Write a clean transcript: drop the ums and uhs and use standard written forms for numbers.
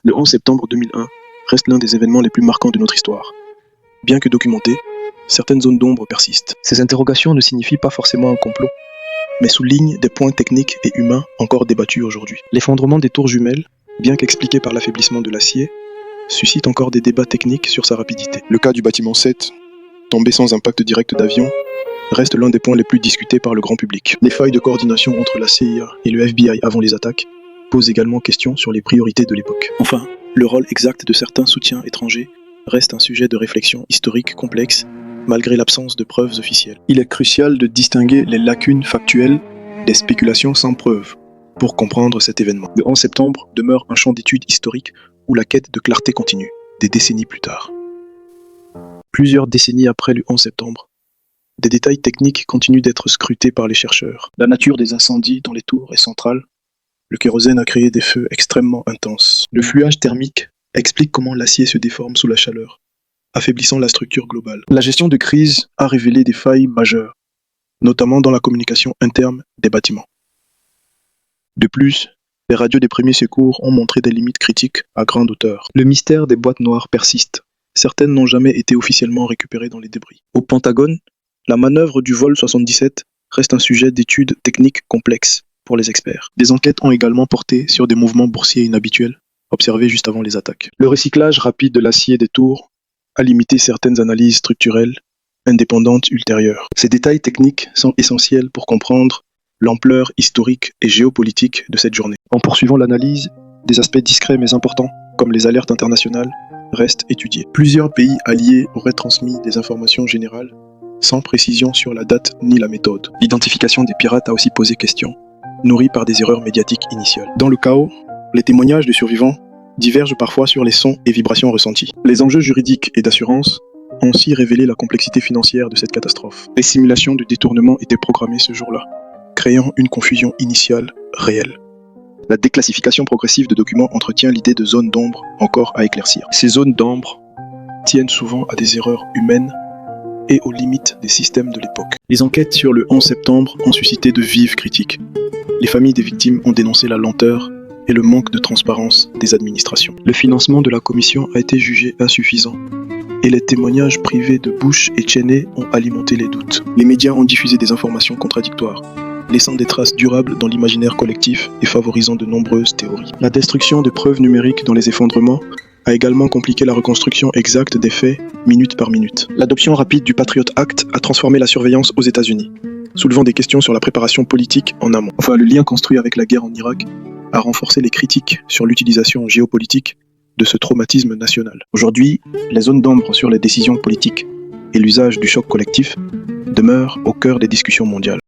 Le 11 septembre 2001 reste l'un des événements les plus marquants de notre histoire. Bien que documentées, certaines zones d'ombre persistent. Ces interrogations ne signifient pas forcément un complot, mais soulignent des points techniques et humains encore débattus aujourd'hui. L'effondrement des tours jumelles, bien qu'expliqué par l'affaiblissement de l'acier, suscite encore des débats techniques sur sa rapidité. Le cas du bâtiment 7, tombé sans impact direct d'avion, reste l'un des points les plus discutés par le grand public. Les failles de coordination entre la CIA et le FBI avant les attaques posent également question sur les priorités de l'époque. Enfin, le rôle exact de certains soutiens étrangers reste un sujet de réflexion historique complexe, malgré l'absence de preuves officielles. Il est crucial de distinguer les lacunes factuelles des spéculations sans preuves pour comprendre cet événement. Le 11 septembre demeure un champ d'étude historique où la quête de clarté continue, des décennies plus tard. Plusieurs décennies après le 11 septembre, des détails techniques continuent d'être scrutés par les chercheurs. La nature des incendies dans les tours est centrale. Le kérosène a créé des feux extrêmement intenses. Le fluage thermique explique comment l'acier se déforme sous la chaleur, affaiblissant la structure globale. La gestion de crise a révélé des failles majeures, notamment dans la communication interne des bâtiments. De plus, les radios des premiers secours ont montré des limites critiques à grande hauteur. Le mystère des boîtes noires persiste. Certaines n'ont jamais été officiellement récupérées dans les débris. Au Pentagone, la manœuvre du vol 77 reste un sujet d'étude technique complexe pour les experts. Des enquêtes ont également porté sur des mouvements boursiers inhabituels, observés juste avant les attaques. Le recyclage rapide de l'acier des tours a limité certaines analyses structurelles indépendantes ultérieures. Ces détails techniques sont essentiels pour comprendre l'ampleur historique et géopolitique de cette journée. En poursuivant l'analyse, des aspects discrets mais importants, comme les alertes internationales, restent étudiés. Plusieurs pays alliés auraient transmis des informations générales sans précision sur la date ni la méthode. L'identification des pirates a aussi posé question, nourrie par des erreurs médiatiques initiales. Dans le chaos, les témoignages de survivants divergent parfois sur les sons et vibrations ressentis. Les enjeux juridiques et d'assurance ont aussi révélé la complexité financière de cette catastrophe. Les simulations de détournement étaient programmées ce jour-là, créant une confusion initiale réelle. La déclassification progressive de documents entretient l'idée de zones d'ombre encore à éclaircir. Ces zones d'ombre tiennent souvent à des erreurs humaines et aux limites des systèmes de l'époque. Les enquêtes sur le 11 septembre ont suscité de vives critiques. Les familles des victimes ont dénoncé la lenteur et le manque de transparence des administrations. Le financement de la commission a été jugé insuffisant et les témoignages privés de Bush et Cheney ont alimenté les doutes. Les médias ont diffusé des informations contradictoires, laissant des traces durables dans l'imaginaire collectif et favorisant de nombreuses théories. La destruction de preuves numériques dans les effondrements a également compliqué la reconstruction exacte des faits, minute par minute. L'adoption rapide du Patriot Act a transformé la surveillance aux États-Unis, soulevant des questions sur la préparation politique en amont. Enfin, le lien construit avec la guerre en Irak a renforcé les critiques sur l'utilisation géopolitique de ce traumatisme national. Aujourd'hui, les zones d'ombre sur les décisions politiques et l'usage du choc collectif demeurent au cœur des discussions mondiales.